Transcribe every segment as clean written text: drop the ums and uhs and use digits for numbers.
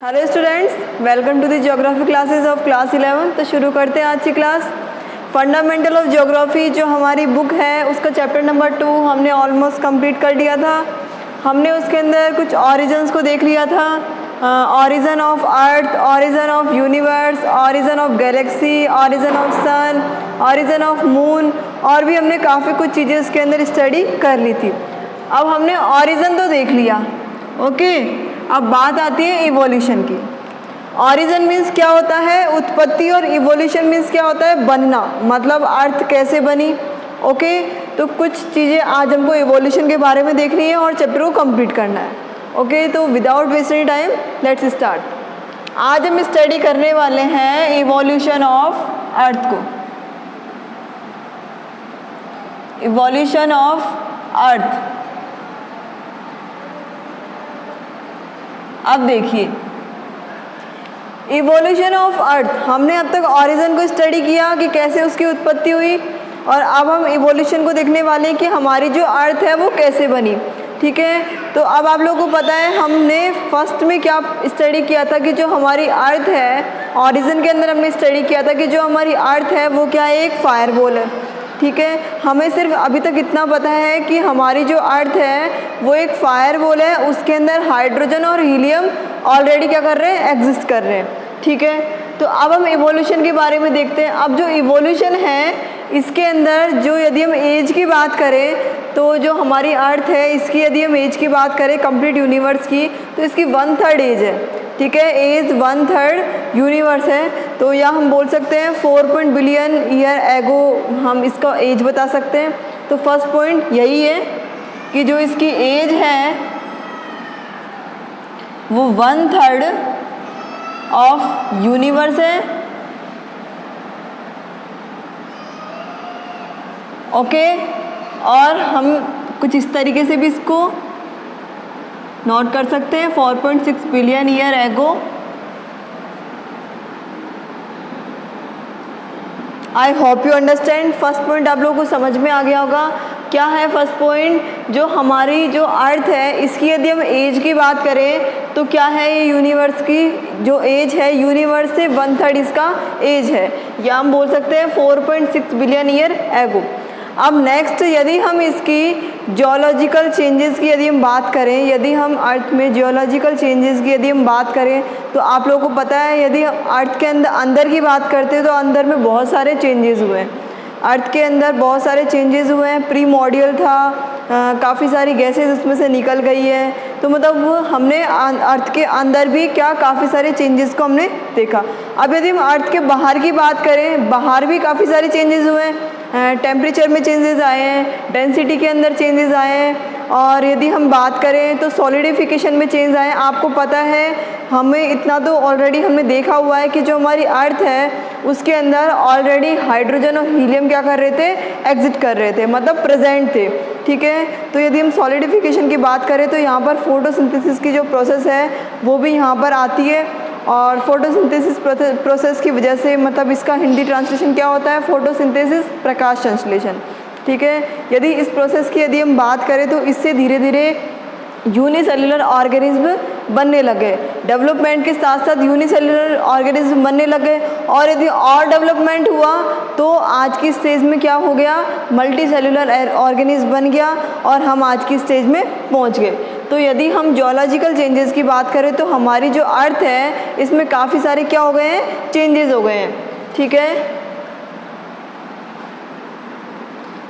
Hello students, welcome to the geography classes of class 11। तो शुरू करते हैं आज की क्लास। फंडामेंटल ऑफ ज्योग्राफी जो हमारी बुक है उसका चैप्टर नंबर 2 हमने ऑलमोस्ट कंप्लीट कर लिया था। हमने उसके अंदर कुछ ऑरिजन्स को देख लिया था, origin of earth, origin of universe, origin of galaxy, origin of sun, origin of moon, और भी हमने काफ़ी कुछ चीज़ें इसके अंदर स्टडी कर ली थी। अब हमने ऑरिजन तो देख लिया, ओके। अब बात आती है इवोल्यूशन की। ऑरिजन मीन्स क्या होता है? उत्पत्ति, और इवोल्यूशन मीन्स क्या होता है? बनना, मतलब अर्थ कैसे बनी, ओके। तो कुछ चीज़ें आज हमको इवोल्यूशन के बारे में देखनी है और चैप्टर को कंप्लीट करना है, ओके। तो without wasting time let's start. आज हम स्टडी करने वाले हैं इवोल्यूशन ऑफ अर्थ को, इवोल्यूशन ऑफ अर्थ। अब देखिए, इवोल्यूशन ऑफ अर्थ, हमने अब तक ऑरिजन को स्टडी किया कि कैसे उसकी उत्पत्ति हुई, और अब हम इवोल्यूशन को देखने वाले हैं कि हमारी जो अर्थ है वो कैसे बनी, ठीक है। तो अब आप लोगों को पता है हमने फर्स्ट में क्या स्टडी किया था कि जो हमारी अर्थ है, ऑरिजन के अंदर हमने स्टडी किया था कि जो हमारी अर्थ है वो क्या है? एक फायरबॉल है, ठीक है। हमें सिर्फ अभी तक इतना पता है कि हमारी जो अर्थ है वो एक फायरबॉल है, उसके अंदर हाइड्रोजन और हीलियम ऑलरेडी क्या कर रहे हैं? एग्जिस्ट कर रहे हैं, ठीक है। तो अब हम इवोल्यूशन के बारे में देखते हैं। अब जो इवोल्यूशन है इसके अंदर जो यदि हम एज की बात करें तो जो हमारी अर्थ है इसकी यदि हम एज की बात करें कंप्लीट यूनिवर्स की, तो इसकी 1/3 एज है, ठीक है। एज 1/3 यूनिवर्स है। तो या हम बोल सकते हैं 4 बिलियन ईयर एगो हम इसका एज बता सकते हैं। तो फर्स्ट पॉइंट यही है कि जो इसकी एज है वो 1/3 ऑफ यूनिवर्स है, ओके। और हम कुछ इस तरीके से भी इसको नोट कर सकते हैं, 4.6 billion year ago. I hope you understand. First point आप लोगों को समझ में आ गया होगा। क्या है फर्स्ट पॉइंट? जो हमारी जो अर्थ है इसकी यदि हम एज की बात करें तो क्या है? ये यूनिवर्स की जो एज है, यूनिवर्स से 1/3 इसका एज है, या हम बोल सकते हैं 4.6 बिलियन ईयर एगो। अब नेक्स्ट यदि हम इसकी जियोलॉजिकल चेंजेस की यदि हम बात करें, यदि हम अर्थ में जियोलॉजिकल चेंजेस की यदि हम बात करें तो आप लोगों को पता है यदि अर्थ के अंदर की बात करते हैं तो अंदर में बहुत सारे चेंजेस हुए हैं। अर्थ के अंदर बहुत सारे चेंजेस हुए हैं। प्रीमोडियल था, काफ़ी सारी गैसेस उसमें से निकल गई है। तो मतलब वो हमने अर्थ के अंदर भी क्या काफ़ी सारे चेंजेस को हमने देखा। अब यदि हम अर्थ के बाहर की बात करें, बाहर भी काफ़ी सारे चेंजेस हुए हैं। टेम्परेचर में चेंजेस आए हैं, डेंसिटी के अंदर चेंजेस आए हैं, और यदि हम बात करें तो सॉलिडिफिकेशन में चेंज आए हैं। आपको पता है, हमें इतना तो ऑलरेडी हमने देखा हुआ है कि जो हमारी अर्थ है उसके अंदर ऑलरेडी हाइड्रोजन और हीलियम क्या कर रहे थे? एग्जिट कर रहे थे, मतलब प्रेजेंट थे, ठीक है। तो यदि हम सॉलिडिफिकेशन की बात करें तो यहाँ पर फोटोसिंथेसिस की जो प्रोसेस है वो भी यहाँ पर आती है, और फोटोसिंथेसिस प्रोसेस की वजह से, मतलब इसका हिंदी ट्रांसलेशन क्या होता है? फोटोसिंथेसिस, प्रकाश संश्लेषण, ठीक है। यदि इस प्रोसेस की यदि हम बात करें तो इससे धीरे धीरे यूनिसेल्युलर ऑर्गेनिज्म बनने लगे। डेवलपमेंट के साथ साथ यूनिसेल्युलर ऑर्गेनिज्म बनने लगे, और यदि और डेवलपमेंट हुआ तो आज की स्टेज में क्या हो गया? मल्टी सेल्युलर ऑर्गेनिज्म बन गया, और हम आज की स्टेज में पहुंच गए। तो यदि हम जियोलॉजिकल चेंजेस की बात करें तो हमारी जो अर्थ है इसमें काफ़ी सारे क्या हो गए हैं? चेंजेस हो गए हैं, ठीक है।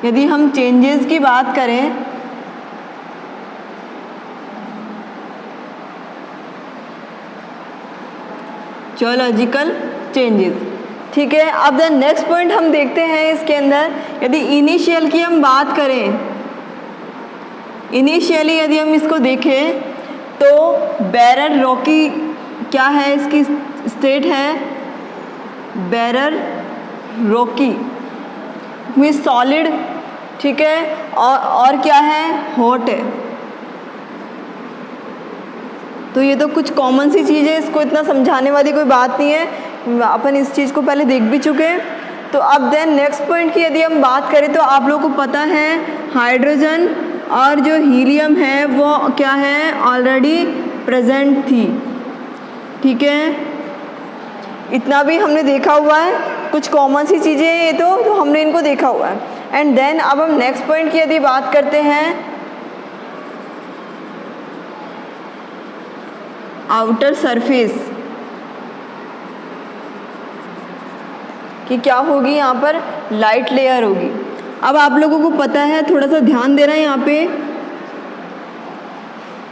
यदि हम चेंजेस की बात करें जियोलॉजिकल चेंजेस, ठीक है। अब द नेक्स्ट पॉइंट हम देखते हैं इसके अंदर, यदि इनिशियल की हम बात करें, इनिशियली यदि हम इसको देखें तो बैरर रॉकी क्या है? इसकी स्टेट है बैरर रॉकी में सॉलिड, ठीक है। और क्या है? हॉट है। तो ये तो कुछ कॉमन सी चीज़ है, इसको इतना समझाने वाली कोई बात नहीं है, अपन इस चीज़ को पहले देख भी चुके हैं। तो अब देन नेक्स्ट पॉइंट की यदि हम बात करें तो आप लोगों को पता है हाइड्रोजन और जो हीलियम है वो क्या है? ऑलरेडी प्रेजेंट थी, ठीक है, इतना भी हमने देखा हुआ है, कुछ कॉमन सी चीज़ें हैं ये तो हमने इनको देखा हुआ है। एंड देन अब हम नेक्स्ट पॉइंट की यदि बात करते हैं, आउटर सरफेस कि क्या होगी, यहाँ पर लाइट लेयर होगी। अब आप लोगों को पता है, थोड़ा सा ध्यान देना है यहाँ पे,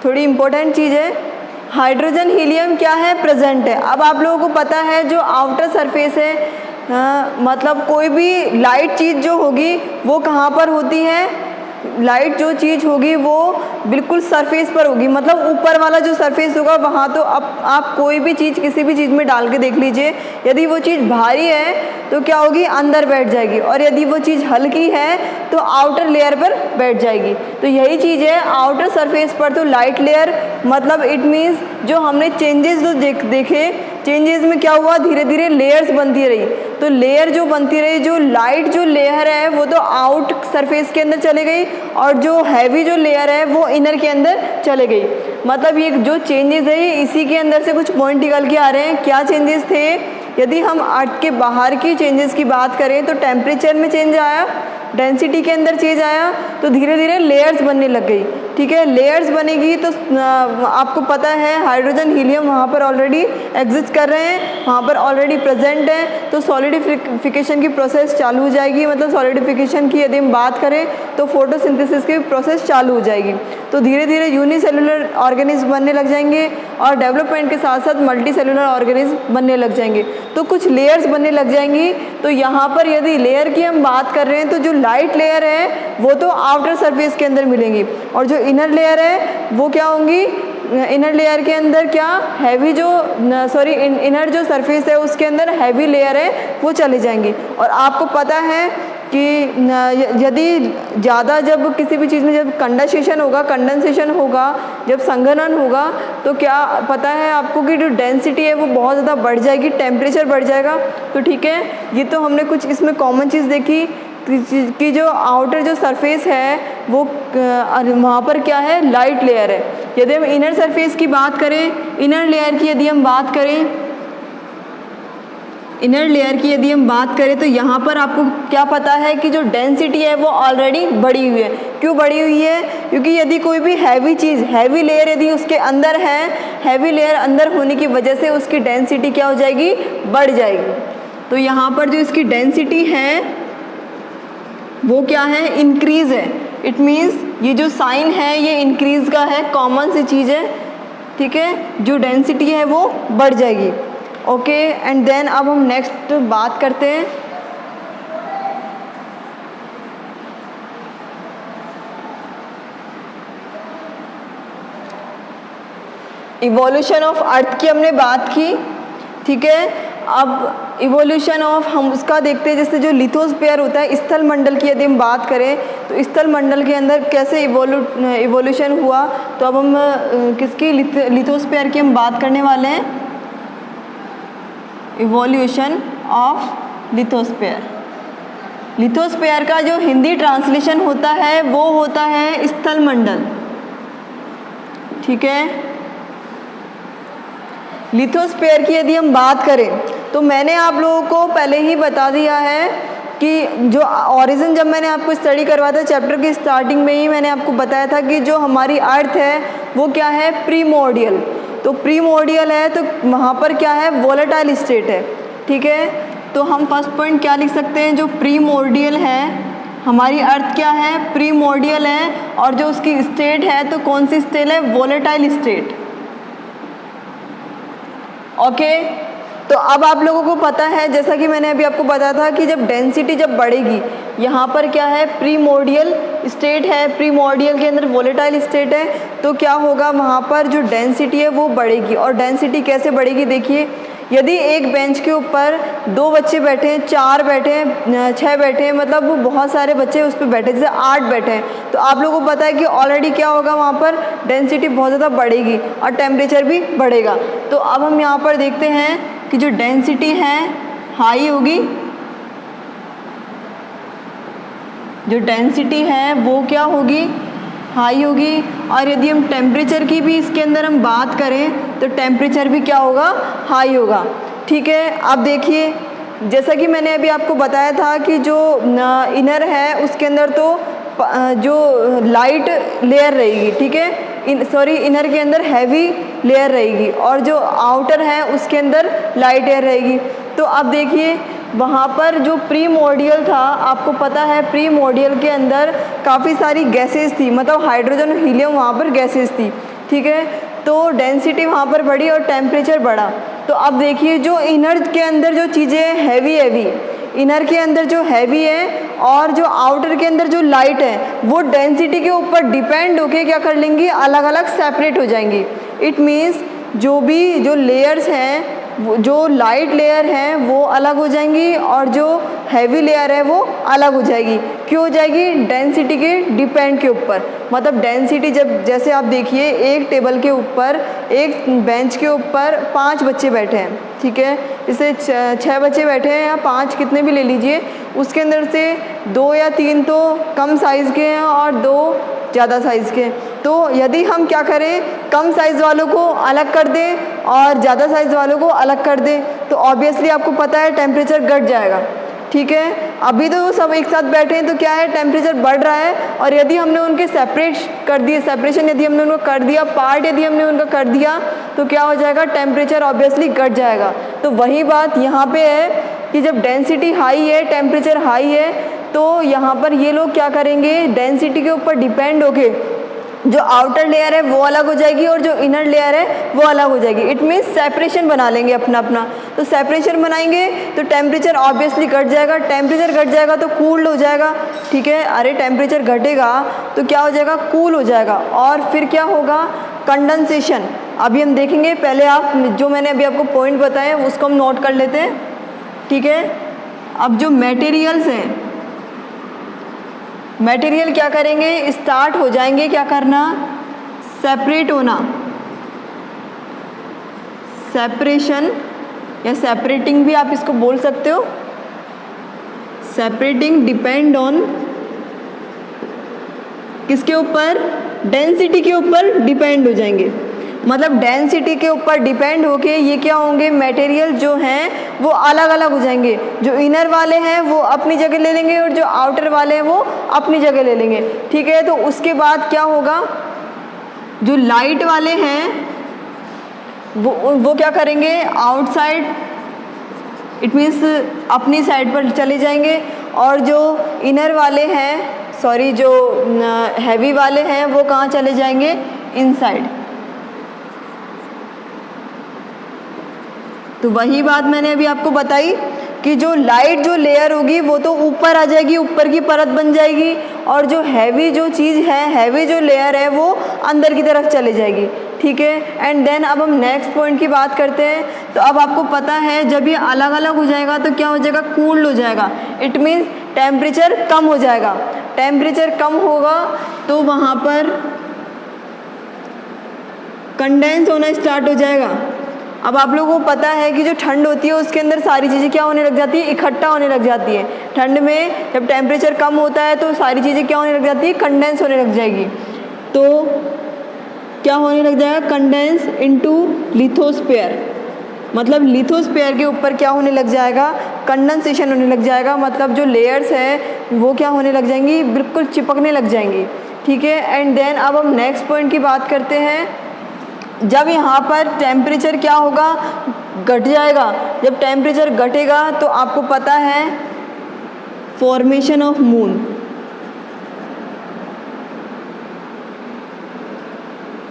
थोड़ी इम्पोर्टेंट चीज़ है, हाइड्रोजन हीलियम क्या है, प्रेजेंट है। अब आप लोगों को पता है जो आउटर सरफेस है, मतलब कोई भी लाइट चीज़ जो होगी वो कहाँ पर होती है, लाइट जो चीज़ होगी वो बिल्कुल सरफेस पर होगी, मतलब ऊपर वाला जो सरफेस होगा वहाँ। तो अब आप कोई भी चीज़ किसी भी चीज़ में डाल के देख लीजिए, यदि वो चीज़ भारी है तो क्या होगी, अंदर बैठ जाएगी, और यदि वो चीज़ हल्की है तो आउटर लेयर पर बैठ जाएगी। तो यही चीज़ है आउटर सरफेस पर तो लाइट लेयर, मतलब इट मीन्स जो हमने चेंजेस जो देखे, चेंजेस में क्या हुआ, धीरे धीरे लेयर्स बनती रही। तो लेयर जो बनती रही, जो लाइट जो लेयर है वो तो आउट सरफेस के अंदर चले गई, और जो हैवी जो लेयर है वो इनर के अंदर चले गई। मतलब ये जो चेंजेस है इसी के अंदर से कुछ पॉइंट निकल के आ रहे हैं। क्या चेंजेस थे, यदि हम अर्थ के बाहर की चेंजेस की बात करें तो टेम्परेचर में चेंज आया, डेंसिटी के अंदर चेंज आया, तो धीरे धीरे लेयर्स बनने लग गई। ठीक है, लेयर्स बनेगी तो आपको पता है हाइड्रोजन हीलियम वहाँ पर ऑलरेडी एग्जिस्ट कर रहे हैं, वहाँ पर ऑलरेडी प्रेजेंट है, तो सॉलिडिफिकेशन की प्रोसेस चालू हो जाएगी। मतलब सॉलिडिफिकेशन की यदि हम बात करें तो फोटोसिंथेसिस की प्रोसेस चालू हो जाएगी। तो धीरे धीरे यूनिसेलुलर ऑर्गेनिज्म बनने लग जाएंगे, और डेवलपमेंट के साथ साथ मल्टी सेलुलर ऑर्गेनिज्म बनने लग जाएंगे, तो कुछ लेयर्स बनने लग जाएंगी। तो यहाँ पर यदि लेयर की हम बात कर रहे हैं तो जो लाइट लेयर है वो तो आउटर सरफेस के अंदर मिलेंगी, और जो इनर लेयर है वो क्या होंगी, इनर लेयर के अंदर क्या हैवी जो इनर जो सरफेस है उसके अंदर हैवी लेयर है वो चले जाएंगी। और आपको पता है कि यदि ज़्यादा जब किसी भी चीज़ में जब कंडेंसेशन होगा, जब संघनन होगा, तो क्या पता है आपको कि जो डेंसिटी है वो बहुत ज़्यादा बढ़ जाएगी, टेम्परेचर बढ़ जाएगा। तो ठीक है, ये तो हमने कुछ इसमें कॉमन चीज़ देखी कि जो आउटर जो सरफेस है वो वहाँ पर क्या है, लाइट लेयर है। यदि हम इनर सरफेस की बात करें, इनर लेयर की यदि हम बात करें तो यहाँ पर आपको क्या पता है कि जो डेंसिटी है वो ऑलरेडी बढ़ी हुई है। क्यों बढ़ी हुई है, क्योंकि यदि कोई भी हैवी चीज़, हैवी लेयर यदि उसके अंदर है, हैवी लेयर अंदर होने की वजह से उसकी डेंसिटी क्या हो जाएगी, बढ़ जाएगी। तो यहाँ पर जो इसकी डेंसिटी है वो क्या है, इंक्रीज़ है। इट मीन्स ये जो साइन है ये इंक्रीज़ का है, कॉमन सी चीज़ है। ठीक है, जो डेंसिटी है वो बढ़ जाएगी। ओके, एंड देन अब हम नेक्स्ट बात करते हैं इवोल्यूशन ऑफ अर्थ की, हमने बात की। ठीक है, अब इवोल्यूशन ऑफ हम उसका देखते हैं, जैसे जो लिथोस्फीयर होता है, स्थल मंडल की यदि हम बात करें तो स्थल मंडल के अंदर कैसे इवोल्यूशन हुआ। तो अब हम किसकी, लिथोस्फीयर की हम बात करने वाले हैं, इवोल्यूशन ऑफ लिथोस्फीयर। लिथोस्फीयर का जो हिंदी ट्रांसलेशन होता है वो होता है स्थल मंडल। ठीक है, लिथोस्फीयर की यदि हम बात करें तो मैंने आप लोगों को पहले ही बता दिया है कि जो ओरिजिन, जब मैंने आपको स्टडी करवाया था चैप्टर की स्टार्टिंग में ही मैंने आपको बताया था कि जो हमारी अर्थ है वो क्या है, प्रीमोर्डियल। तो प्रीमोर्डियल है तो वहाँ पर क्या है, वोलेटाइल स्टेट है। ठीक है, तो हम फर्स्ट पॉइंट क्या लिख सकते हैं, जो प्रीमोर्डियल है, हमारी अर्थ क्या है, प्रीमोर्डियल है, और जो उसकी स्टेट है तो कौन सी स्टेट है, वोलेटाइल स्टेट। ओके, तो अब आप लोगों को पता है, जैसा कि मैंने अभी आपको बताया था कि जब डेंसिटी जब बढ़ेगी, यहाँ पर क्या है, प्रीमोर्डियल स्टेट है, प्रीमोर्डियल के अंदर वोलेटाइल स्टेट है, तो क्या होगा, वहाँ पर जो डेंसिटी है वो बढ़ेगी। और डेंसिटी कैसे बढ़ेगी, देखिए, यदि एक बेंच के ऊपर 2 बच्चे बैठे हैं, 4 बैठे हैं, 6 बैठे हैं, मतलब वो बहुत सारे बच्चे उस पर बैठे, जैसे 8 बैठे हैं, तो आप लोगों को पता है कि ऑलरेडी क्या होगा, वहाँ पर डेंसिटी बहुत ज़्यादा बढ़ेगी और टेम्परेचर भी बढ़ेगा। तो अब हम यहाँ पर देखते हैं कि जो डेंसिटी है हाई होगी, जो डेंसिटी है वो क्या होगी, हाई होगी। और यदि हम टेम्परेचर की भी इसके अंदर हम बात करें तो टेम्परेचर भी क्या होगा, हाई होगा। ठीक है, अब देखिए जैसा कि मैंने अभी आपको बताया था कि जो इनर है उसके अंदर तो जो लाइट लेयर रहेगी, ठीक है, इनर के अंदर हैवी लेयर रहेगी और जो आउटर है उसके अंदर लाइट लेयर रहेगी। तो अब देखिए वहाँ पर जो प्रीमोर्डियल था, आपको पता है प्रीमोर्डियल के अंदर काफ़ी सारी गैसेस थी, मतलब हाइड्रोजन और हीलियम वहाँ पर गैसेस थी। ठीक है, तो डेंसिटी वहाँ पर बढ़ी और टेम्परेचर बढ़ा। तो अब देखिए जो इनर के अंदर जो चीज़ें हैवी इनर के अंदर जो हैवी है और जो आउटर के अंदर जो लाइट है वो डेंसिटी के ऊपर डिपेंड होके क्या कर लेंगी, अलग अलग सेपरेट हो जाएंगी। इट मीन्स जो लेयर्स हैं, जो लाइट लेयर है वो अलग हो जाएंगी और जो हैवी लेयर है वो अलग हो जाएगी। क्यों हो जाएगी, डेंसिटी के डिपेंड के ऊपर। मतलब डेंसिटी जब, जैसे आप देखिए एक टेबल के ऊपर, एक बेंच के ऊपर 5 बच्चे बैठे हैं, ठीक है, इससे 6 बच्चे बैठे हैं या 5 कितने भी ले लीजिए, उसके अंदर से 2 या 3 तो कम साइज़ के हैं और 2 ज़्यादा साइज़ के। तो यदि हम क्या करें, कम साइज़ वालों को अलग कर दें और ज़्यादा साइज़ वालों को अलग कर दें तो ऑब्वियसली आपको पता है टेम्परेचर घट जाएगा। ठीक है, अभी तो वो सब एक साथ बैठे हैं तो क्या है, टेम्परेचर बढ़ रहा है। और यदि हमने उनके सेपरेशन यदि हमने उनको कर दिया, पार्ट यदि हमने उनका कर दिया तो क्या हो जाएगा, टेम्परेचर ऑब्वियसली घट जाएगा। तो वही बात यहाँ पे है कि जब डेंसिटी हाई है, टेम्परेचर हाई है, तो यहाँ पर ये लोग क्या करेंगे, डेंसिटी के ऊपर डिपेंड होके जो आउटर लेयर है वो अलग हो जाएगी और जो इनर लेयर है वो अलग हो जाएगी। इट मीन्स सेपरेशन बना लेंगे अपना अपना। तो सेपरेशन बनाएंगे तो टेम्परेचर ऑब्वियसली घट जाएगा, टेम्परेचर घट जाएगा तो कूल्ड हो जाएगा। ठीक है, अरे टेम्परेचर घटेगा तो क्या हो जाएगा, कूल हो जाएगा। और फिर क्या होगा, कंडेंसेशन। अभी हम देखेंगे, पहले आप जो मैंने अभी आपको पॉइंट बताए उसको हम नोट कर लेते हैं। ठीक है, अब जो मटेरियल्स हैं, मटेरियल क्या करेंगे, स्टार्ट हो जाएंगे क्या करना, सेपरेट होना, सेपरेशन या सेपरेटिंग भी आप इसको बोल सकते हो। सेपरेटिंग डिपेंड ऑन किसके ऊपर, डेंसिटी के ऊपर डिपेंड हो जाएंगे। मतलब डेंसिटी के ऊपर डिपेंड होके ये क्या होंगे, मटेरियल जो हैं वो अलग अलग हो जाएंगे। जो इनर वाले हैं वो अपनी जगह ले लेंगे और जो आउटर वाले हैं वो अपनी जगह ले लेंगे। ठीक है, तो उसके बाद क्या होगा, जो लाइट वाले हैं वो क्या करेंगे, आउटसाइड, इट मीन्स अपनी साइड पर चले जाएंगे। और जो इनर वाले हैं, जो हैवी वाले हैं वो कहाँ चले जाएंगे, इनसाइड। तो वही बात मैंने अभी आपको बताई कि जो लाइट जो लेयर होगी वो तो ऊपर आ जाएगी, ऊपर की परत बन जाएगी, और जो हैवी जो चीज़ है, हैवी जो लेयर है वो अंदर की तरफ चले जाएगी। ठीक है, एंड देन अब हम नेक्स्ट पॉइंट की बात करते हैं। तो अब आपको पता है जब ये अलग अलग हो जाएगा तो क्या हो जाएगा, कूल्ड हो जाएगा। इट मीन्स टेम्परेचर कम हो जाएगा। टेम्परेचर कम होगा तो वहाँ पर कंडेंस होना स्टार्ट हो जाएगा। अब आप लोगों को पता है कि जो ठंड होती है उसके अंदर सारी चीज़ें क्या होने लग जाती है, इकट्ठा होने लग जाती है। ठंड में जब टेम्परेचर कम होता है तो सारी चीज़ें क्या होने लग जाती है, कंडेंस होने लग जाएगी। तो क्या होने लग जाएगा, कंडेंस इनटू लिथोस्फीयर। मतलब लिथोस्फीयर के ऊपर क्या होने लग जाएगा, कंडेंसेशन होने लग जाएगा। मतलब जो लेयर्स हैं वो क्या होने लग जाएंगी, बिल्कुल चिपकने लग जाएंगी। ठीक है, एंड देन अब हम नेक्स्ट पॉइंट की बात करते हैं। जब यहाँ पर टेम्परेचर क्या होगा, घट जाएगा। जब टेम्परेचर घटेगा तो आपको पता है formation of moon.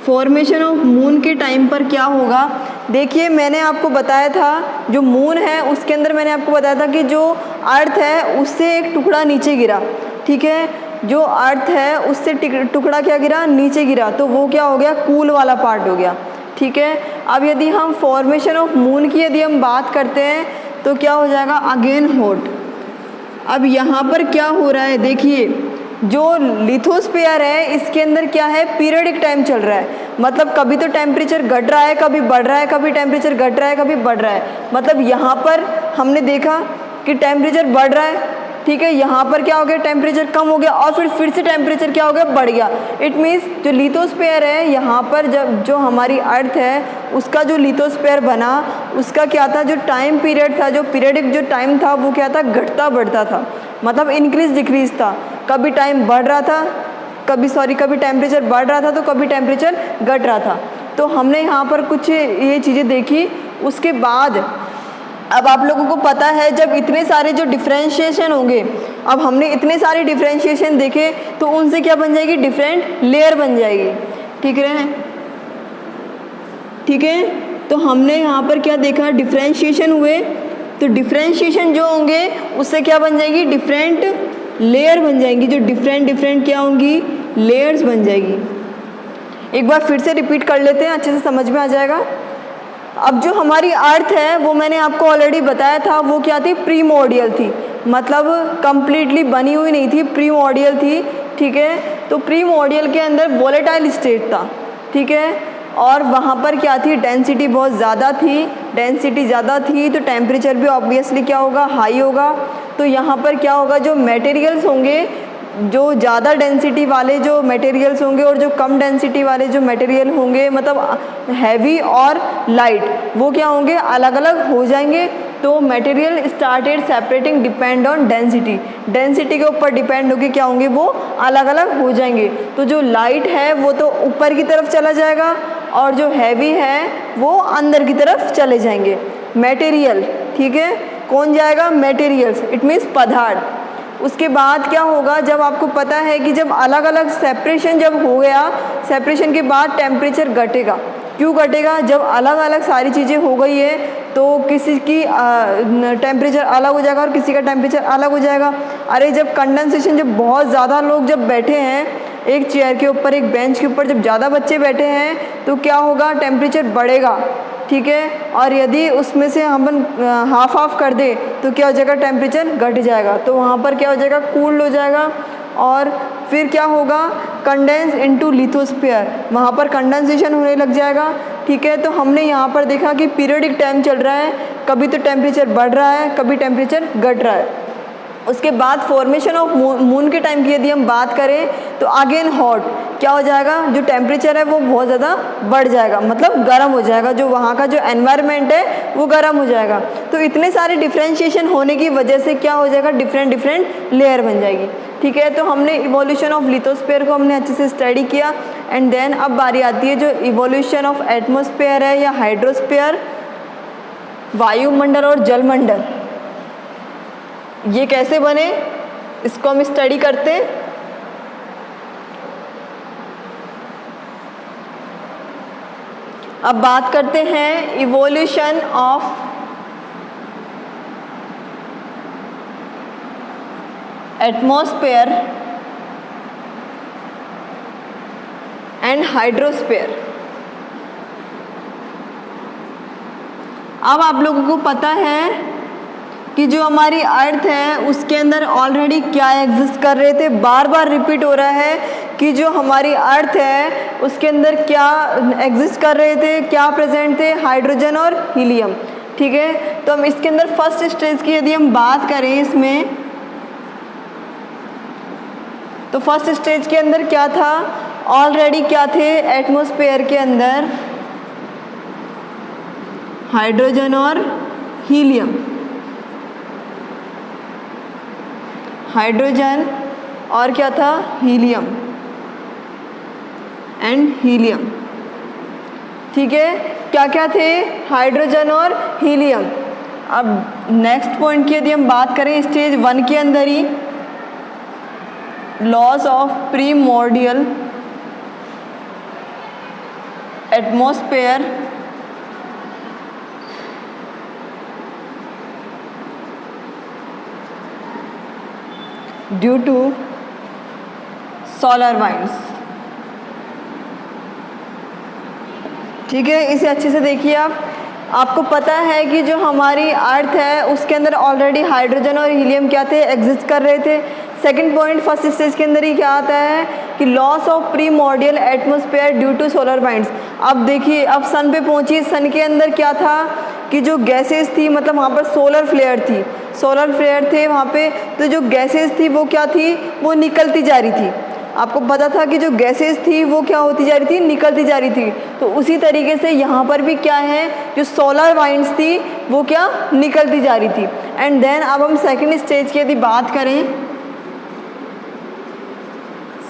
Formation of moon के टाइम पर क्या होगा, देखिए मैंने आपको बताया था जो मून है उसके अंदर मैंने आपको बताया था कि जो अर्थ है उससे एक टुकड़ा नीचे गिरा। ठीक है, जो अर्थ है उससे टुकड़ा क्या गिरा, नीचे गिरा, तो वो क्या हो गया, कूल वाला पार्ट हो गया। ठीक है, अब यदि हम फॉर्मेशन ऑफ मून की यदि हम बात करते हैं तो क्या हो जाएगा, अगेन हॉट। अब यहाँ पर क्या हो रहा है, देखिए जो लिथोस्फीयर है इसके अंदर क्या है, पीरियडिक टाइम चल रहा है। मतलब कभी तो टेम्परेचर घट रहा है, कभी बढ़ रहा है, कभी टेम्परेचर घट रहा है, कभी बढ़ रहा है। मतलब यहाँ पर हमने देखा कि टेम्परेचर बढ़ रहा है, ठीक है, यहाँ पर क्या हो गया, टेम्परेचर कम हो गया और फिर से टेम्परेचर क्या हो गया, बढ़ गया। इट मीन्स जो लिथोस्फीयर है यहाँ पर जब जो हमारी अर्थ है उसका जो लिथोस्फीयर बना उसका क्या था, जो टाइम पीरियड था, जो पीरियडिक जो टाइम था वो क्या था, घटता बढ़ता था, मतलब इंक्रीज डिक्रीज था। कभी टाइम बढ़ रहा था, कभी टेम्परेचर बढ़ रहा था तो कभी टेम्परेचर घट रहा था। तो हमने यहाँ पर कुछ ये चीज़ें देखी। उसके बाद अब आप लोगों को पता है जब इतने सारे जो डिफ्रेंशिएशन होंगे, अब हमने इतने सारे डिफ्रेंशिएशन देखे तो उनसे क्या बन जाएगी, डिफरेंट लेयर बन जाएगी। ठीक है, तो हमने यहाँ पर क्या देखा, डिफ्रेंशिएशन हुए, तो डिफ्रेंशिएशन जो होंगे उससे क्या बन जाएगी, डिफरेंट लेयर बन जाएंगी, जो डिफरेंट क्या होंगी, लेयर्स बन जाएगी। एक बार फिर से रिपीट कर लेते हैं, अच्छे से समझ में आ जाएगा। अब जो हमारी अर्थ है वो मैंने आपको ऑलरेडी बताया था, वो क्या थी, प्रीमोर्डियल थी, मतलब कंप्लीटली बनी हुई नहीं थी, प्रीमोर्डियल थी। ठीक है, तो प्रीमोर्डियल के अंदर वोलेटाइल स्टेट था। ठीक है, और वहाँ पर क्या थी, डेंसिटी बहुत ज़्यादा थी, डेंसिटी ज़्यादा थी तो टेम्परेचर भी ऑब्वियसली क्या होगा, हाई होगा। तो यहाँ पर क्या होगा, जो मटेरियल्स होंगे, जो ज़्यादा डेंसिटी वाले जो मटेरियल्स होंगे और जो कम डेंसिटी वाले जो मटेरियल होंगे, मतलब हैवी और लाइट, वो क्या होंगे, अलग अलग हो जाएंगे। तो material started separating depend on density, density के ऊपर डिपेंड होके क्या होंगे, वो अलग अलग हो जाएंगे। तो जो लाइट है वो तो ऊपर की तरफ चला जाएगा और जो हैवी है वो अंदर की तरफ चले जाएंगे, मटेरियल। ठीक है, कौन जाएगा, मटेरियल्स, इट मीन्स पदार्थ। उसके बाद क्या होगा, जब आपको पता है कि जब अलग अलग सेपरेशन जब हो गया, सेपरेशन के बाद टेम्परेचर घटेगा। क्यों घटेगा, जब अलग अलग सारी चीज़ें हो गई है तो किसी की टेम्परेचर अलग हो जाएगा और किसी का टेम्परेचर अलग हो जाएगा। अरे जब कंडेंसेशन, जब बहुत ज़्यादा लोग जब बैठे हैं एक चेयर के ऊपर, एक बेंच के ऊपर, जब ज़्यादा बच्चे बैठे हैं तो क्या होगा, टेम्परेचर बढ़ेगा। ठीक है, और यदि उसमें से हम हाफ हाफ कर दे तो क्या हो जाएगा, टेम्परेचर घट जाएगा। तो वहाँ पर क्या हो जाएगा, कूल्ड हो जाएगा और फिर क्या होगा, कंडेंस इनटू लिथोस्फीयर, वहाँ पर कंडेंसेशन होने लग जाएगा। ठीक है, तो हमने यहाँ पर देखा कि पीरियडिक टाइम चल रहा है, कभी तो टेम्परेचर बढ़ रहा है, कभी टेम्परेचर घट रहा है। उसके बाद फॉर्मेशन ऑफ मून के टाइम की यदि हम बात करें तो अगेन हॉट, क्या हो जाएगा, जो टेम्परेचर है वो बहुत ज़्यादा बढ़ जाएगा, मतलब गर्म हो जाएगा, जो वहाँ का जो एनवायरनमेंट है वो गर्म हो जाएगा। तो इतने सारे डिफ्रेंशिएशन होने की वजह से क्या हो जाएगा, डिफरेंट लेयर बन जाएगी। ठीक है, तो हमने इवोल्यूशन ऑफ लिथोस्फीयर को हमने अच्छे से स्टडी किया। एंड देन अब बारी आती है जो इवोल्यूशन ऑफ एटमॉस्फेयर है या हाइड्रोस्फीयर, वायुमंडल और जलमंडल, ये कैसे बने इसको हम स्टडी करते हैं। अब बात करते हैं evolution of atmosphere and hydrosphere. अब आप लोगों को पता है कि जो हमारी अर्थ है उसके अंदर ऑलरेडी क्या एग्जिस्ट कर रहे थे, बार बार रिपीट हो रहा है कि जो हमारी अर्थ है उसके अंदर क्या एग्जिस्ट कर रहे थे, क्या प्रेजेंट थे, हाइड्रोजन और हीलियम। ठीक है, तो हम इसके अंदर फर्स्ट स्टेज की यदि हम बात करें इसमें, तो फर्स्ट स्टेज के अंदर क्या था, ऑलरेडी क्या थे, एटमॉस्फेयर के अंदर हाइड्रोजन और हीलियम, हाइड्रोजन और क्या था, हीलियम एंड हीलियम। ठीक है, क्या क्या थे, हाइड्रोजन और हीलियम। अब नेक्स्ट पॉइंट की यदि हम बात करें स्टेज 1 के अंदर ही, loss of primordial atmosphere due to solar winds. ठीक है, इसे अच्छे से देखिए आप। आपको पता है कि जो हमारी अर्थ है उसके अंदर ऑलरेडी हाइड्रोजन और हीलियम क्या थे, एग्जिस्ट कर रहे थे। सेकंड पॉइंट फर्स्ट स्टेज के अंदर ही क्या आता है कि loss of primordial atmosphere due to solar winds. अब देखिए, अब सन पे पहुंची, सन के अंदर क्या था कि जो गैसेस थी, मतलब वहाँ पर सोलर फ्लेयर थी। सोलर फ्लेयर थे वहाँ पे, तो जो गैसेस थी वो क्या थी, वो निकलती जा रही थी। आपको पता था कि जो गैसेस थी वो क्या होती जा रही थी, निकलती जा रही थी। तो उसी तरीके से यहाँ पर भी क्या है, जो सोलर वाइंड्स थी वो क्या निकलती जा रही थी। एंड देन अब हम सेकंड स्टेज की यदि बात करें,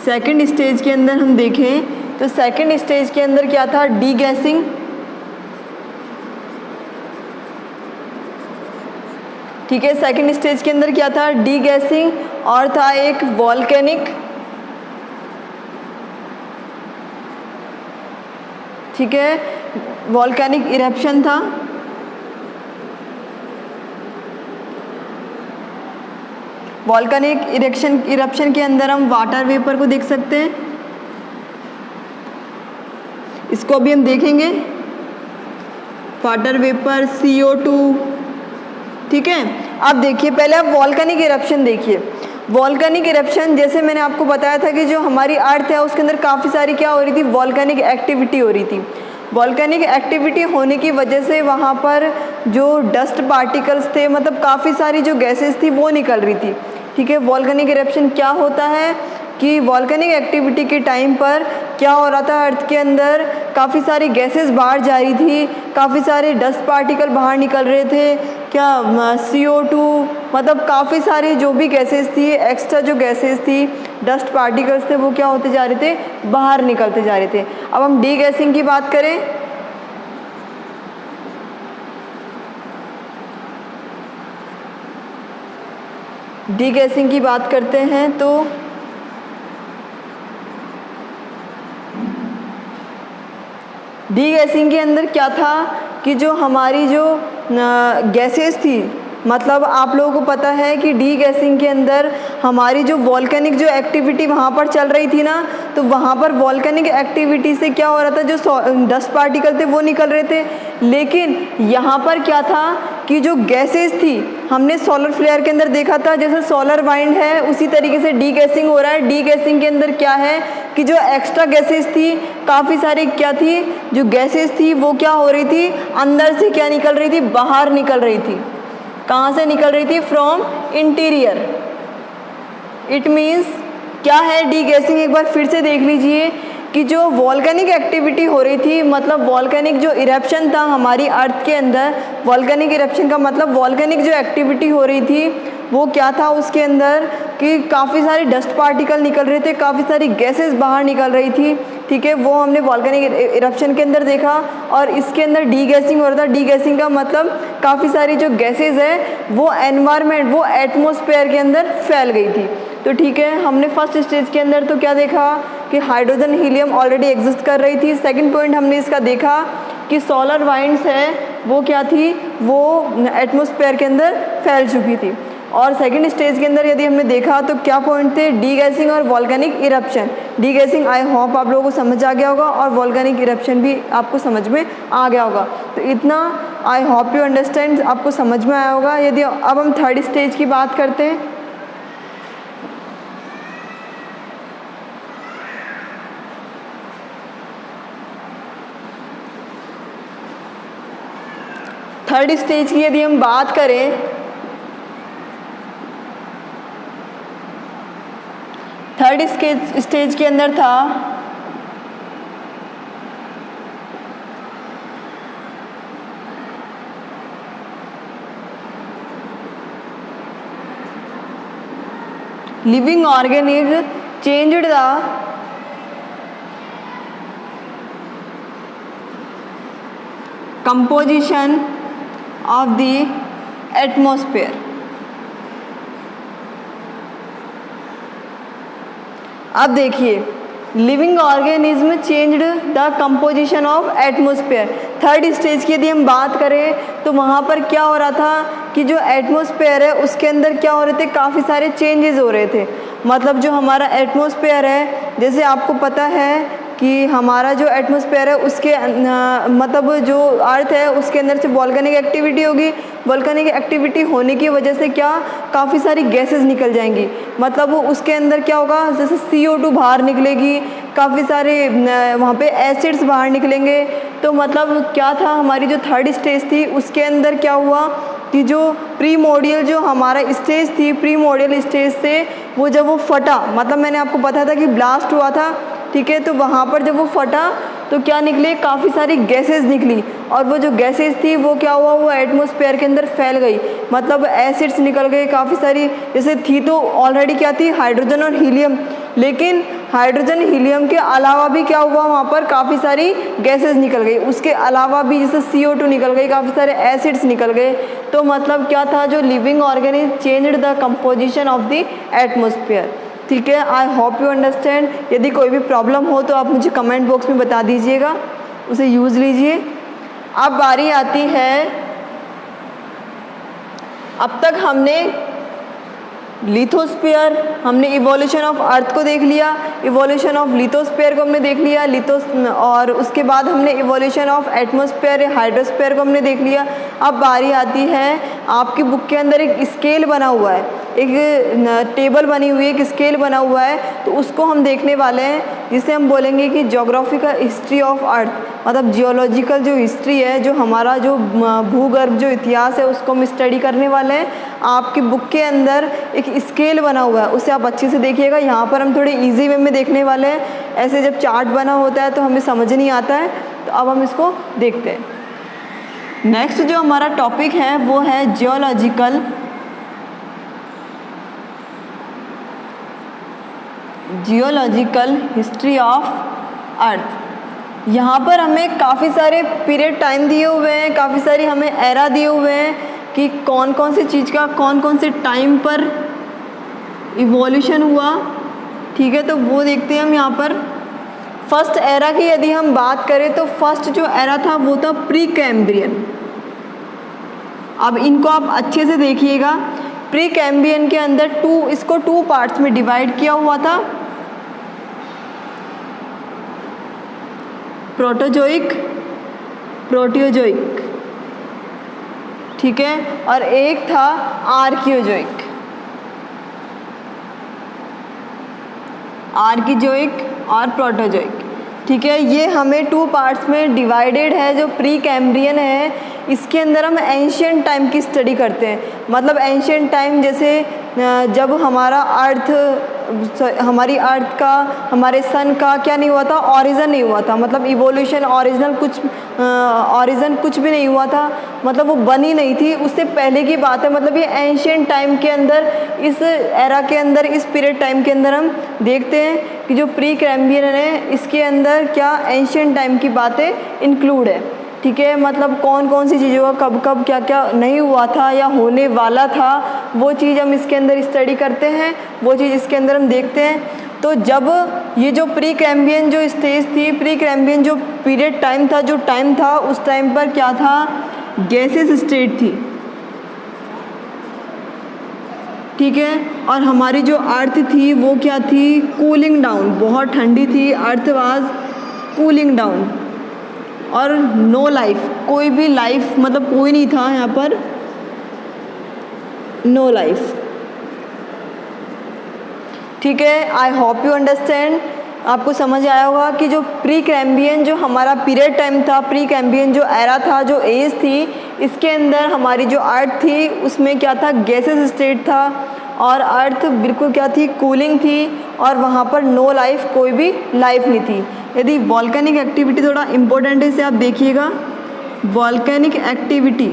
सेकंड स्टेज के अंदर हम देखें तो सेकंड स्टेज के अंदर क्या था, डी गैसिंग। ठीक है, सेकंड स्टेज के अंदर क्या था, डी गैसिंग, और था एक वॉल्केनिक, ठीक है, वॉल्केनिक इरप्शन था। वॉल्केनिक इरप्शन के अंदर हम वाटर वेपर को देख सकते हैं, इसको भी हम देखेंगे, वाटर वेपर, CO2। ठीक है, अब देखिए पहले आप वॉल्केनिक इरप्शन देखिए। वॉल्केनिक इरप्शन, जैसे मैंने आपको बताया था कि जो हमारी अर्थ है उसके अंदर काफ़ी सारी क्या हो रही थी, वॉल्केनिक एक्टिविटी हो रही थी। वॉल्केनिक एक्टिविटी होने की वजह से वहाँ पर जो डस्ट पार्टिकल्स थे, मतलब काफ़ी सारी जो गैसेस थी वो निकल रही थी। ठीक है, वॉल्केनिक इरप्शन क्या होता है कि वॉल्केनिक एक्टिविटी के टाइम पर क्या हो रहा था, अर्थ के अंदर काफ़ी सारी गैसेस बाहर जा रही थी, काफ़ी सारे डस्ट पार्टिकल बाहर निकल रहे थे, क्या CO2, मतलब काफ़ी सारी जो भी गैसेस थी, एक्स्ट्रा जो गैसेस थी, डस्ट पार्टिकल्स थे, वो क्या होते जा रहे थे, बाहर निकलते जा रहे थे। अब हम डी गैसिंग की बात करें, डी गैसिंग की बात करते हैं तो डी गैसिंग के अंदर क्या था कि जो हमारी जो गैसेस थी, मतलब आप लोगों को पता है कि डी गैसिंग के अंदर हमारी जो वॉल्केनिक जो एक्टिविटी वहाँ पर चल रही थी ना, तो वहाँ पर वॉल्केनिक एक्टिविटी से क्या हो रहा था, जो डस्ट पार्टिकल थे वो निकल रहे थे। लेकिन यहाँ पर क्या था कि जो गैसेस थी, हमने सोलर फ्लेयर के अंदर देखा था, जैसे सोलर वाइंड है उसी तरीके से डी गैसिंग हो रहा है। डी गैसिंग के अंदर क्या है कि जो एक्स्ट्रा गैसेस थी, काफ़ी सारी क्या थी, जो गैसेस थी वो क्या हो रही थी, अंदर से क्या निकल रही थी, बाहर निकल रही थी। कहाँ से निकल रही थी, फ्रॉम इंटीरियर। इट मीन्स क्या है डी गैसिंग, एक बार फिर से देख लीजिए कि जो वॉल्केनिक एक्टिविटी हो रही थी, मतलब वॉल्केनिक जो इरप्शन था हमारी अर्थ के अंदर, वॉल्केनिक इरप्शन का मतलब वॉल्केनिक जो एक्टिविटी हो रही थी वो क्या था उसके अंदर कि काफ़ी सारे डस्ट पार्टिकल निकल रहे थे, काफ़ी सारी गैसेस बाहर निकल रही थी। ठीक है, वो हमने वॉल्केनिक इरप्शन के अंदर देखा, और इसके अंदर डी गैसिंग हो रहा था। डी गैसिंग का मतलब काफ़ी सारी जो गैसेज है वो एनवायरनमेंट, वो एटमॉस्फेयर के अंदर फैल गई थी। तो ठीक है, हमने फर्स्ट स्टेज के अंदर तो क्या देखा कि हाइड्रोजन हीलियम ऑलरेडी एग्जिस्ट कर रही थी। सेकंड पॉइंट हमने इसका देखा कि सोलर वाइंड्स है वो क्या थी, वो एटमॉस्फेयर के अंदर फैल चुकी थी। और सेकंड स्टेज के अंदर यदि हमने देखा तो क्या पॉइंट थे, डी गैसिंग और volcanic eruption. D guessing I hope आप लोगों को समझ आ गया होगा, और वॉल्केनिक इरप्शन भी आपको समझ में आ गया होगा। तो इतना आई होप यू अंडरस्टैंड, आपको समझ में आया होगा। यदि अब हम थर्ड स्टेज की बात करते हैं, थर्ड स्टेज की यदि हम बात करें, थर्ड स्टेज के अंदर था living organism changed the composition of the atmosphere। अब देखिए, living organism changed the composition of atmosphere. Third stage की यदि हम बात करें तो वहाँ पर क्या हो रहा था कि जो एटमॉस्फेयर है उसके अंदर क्या हो रहे थे, काफ़ी सारे चेंजेस हो रहे थे। मतलब जो हमारा एटमॉस्फेयर है, जैसे आपको पता है कि हमारा जो एटमॉस्फेयर है उसके मतलब जो अर्थ है उसके अंदर से वॉल्केनिक एक्टिविटी होगी। वॉल्केनिक एक्टिविटी होने की वजह से क्या, काफ़ी सारी गैसेस निकल जाएंगी। मतलब उसके अंदर क्या होगा, जैसे CO2 बाहर निकलेगी, काफ़ी सारे वहाँ पे एसिड्स बाहर निकलेंगे, तो मतलब क्या था, हमारी जो थर्ड स्टेज थी उसके अंदर क्या हुआ कि जो प्रीमोर्डियल जो हमारा स्टेज थी, प्रीमोर्डियल स्टेज से वो जब वो फटा, मतलब मैंने आपको बताया था कि ब्लास्ट हुआ था, ठीक है। तो वहाँ पर जब वो फटा तो क्या निकले, काफ़ी सारी गैसेस निकली, और वो जो गैसेस थी वो क्या हुआ, वो एटमॉस्फेयर के अंदर फैल गई, मतलब एसिड्स निकल गए काफ़ी सारी। जैसे थी तो ऑलरेडी क्या थी, हाइड्रोजन और हीलियम, लेकिन हाइड्रोजन हीलियम के अलावा भी क्या हुआ, वहाँ पर काफ़ी सारी गैसेस निकल गई, उसके अलावा भी जैसे CO2 निकल गई, काफ़ी सारे एसिड्स निकल गए। तो मतलब क्या था, जो living organism changed the composition of the atmosphere, ठीक है। I hope you understand. यदि कोई भी प्रॉब्लम हो तो आप मुझे कमेंट बॉक्स में बता दीजिएगा, उसे यूज़ लीजिए। अब बारी आती है, अब तक हमने लिथोस्फीयर, हमने इवोल्यूशन ऑफ अर्थ को देख लिया, इवोल्यूशन ऑफ लिथोस्फीयर को हमने देख लिया, और उसके बाद हमने इवोल्यूशन ऑफ एटमॉस्फेयर हाइड्रोस्फीयर को हमने देख लिया। अब बारी आती है, आपकी बुक के अंदर एक स्केल बना हुआ है, एक टेबल बनी हुई है, एक स्केल बना हुआ है, तो उसको हम देखने वाले हैं, जिसे हम बोलेंगे कि ज्योग्राफिकल हिस्ट्री ऑफ अर्थ, मतलब जियोलॉजिकल जो हिस्ट्री है, जो हमारा जो भूगर्भ जो इतिहास है उसको हम स्टडी करने वाले हैं। आपकी बुक के अंदर एक स्केल बना हुआ है, उसे आप अच्छे से देखिएगा। यहाँ पर हम थोड़े इजी वे में देखने वाले हैं, ऐसे जब चार्ट बना होता है तो हमें समझ नहीं आता है, तो अब हम इसको देखते हैं। नेक्स्ट जो हमारा टॉपिक है वो है जियोलॉजिकल हिस्ट्री ऑफ अर्थ। यहाँ पर हमें काफ़ी सारे पीरियड टाइम दिए हुए हैं, काफ़ी सारी हमें एरा दिए हुए हैं कि कौन कौन सी चीज़ का कौन कौन से टाइम पर इवोल्यूशन हुआ, ठीक है। तो वो देखते हैं हम यहाँ पर। फर्स्ट एरा की यदि हम बात करें तो फर्स्ट जो एरा था वो था प्री कैम्ब्रियन। अब इनको आप अच्छे से देखिएगा, प्री कैम्ब्रियन के अंदर इसको टू पार्ट्स में डिवाइड किया हुआ था, प्रोटोजोइक, प्रोटियोजोइक, ठीक है, और एक था आर्कियोजोइक, आर्कियोजोइक और प्रोटोजोइक, ठीक है। ये हमें टू पार्ट्स में डिवाइडेड है। जो प्री कैम्ब्रियन है इसके अंदर हम एंशिएंट टाइम की स्टडी करते हैं, मतलब एंशिएंट टाइम जैसे जब हमारी अर्थ का, हमारे सन का क्या नहीं हुआ था, ऑरिजन नहीं हुआ था, मतलब इवोल्यूशन ऑरिजिन कुछ भी नहीं हुआ था, मतलब वो बनी नहीं थी, उससे पहले की बात है। मतलब ये एंशिएंट टाइम के अंदर, इस एरा के अंदर, इस पीरियड टाइम के अंदर हम देखते हैं कि जो प्री कैम्ब्रियन है इसके अंदर क्या एंशिएंट टाइम की बातें इंक्लूड है, ठीक है। मतलब कौन कौन सी चीज़ों का कब कब क्या क्या नहीं हुआ था या होने वाला था, वो चीज़ हम इसके अंदर स्टडी करते हैं, वो चीज़ इसके अंदर हम देखते हैं। तो जब ये जो प्री कैम्ब्रियन जो स्टेज थी, प्री कैम्ब्रियन जो पीरियड टाइम था, जो टाइम था, उस टाइम पर क्या था, गैसेस स्टेट थी, ठीक है। और हमारी जो अर्थ थी वो क्या थी, कूलिंग डाउन, बहुत ठंडी थी, अर्थ वाज कूलिंग डाउन, और नो लाइफ, कोई भी लाइफ, मतलब कोई नहीं था यहाँ पर, नो लाइफ, ठीक है। I hope you understand. आपको समझ आया होगा कि जो प्री कैम्ब्रियन जो हमारा पीरियड टाइम था, प्री कैम्ब्रियन जो एरा था, जो एज थी, इसके अंदर हमारी जो अर्थ थी उसमें क्या था, गैसेस स्टेट था, और अर्थ बिल्कुल क्या थी, कूलिंग थी, और वहाँ पर नो लाइफ, कोई भी लाइफ नहीं थी। यदि वॉल्केनिक एक्टिविटी, थोड़ा इम्पोर्टेंट है इसे आप देखिएगा, volcanic activity,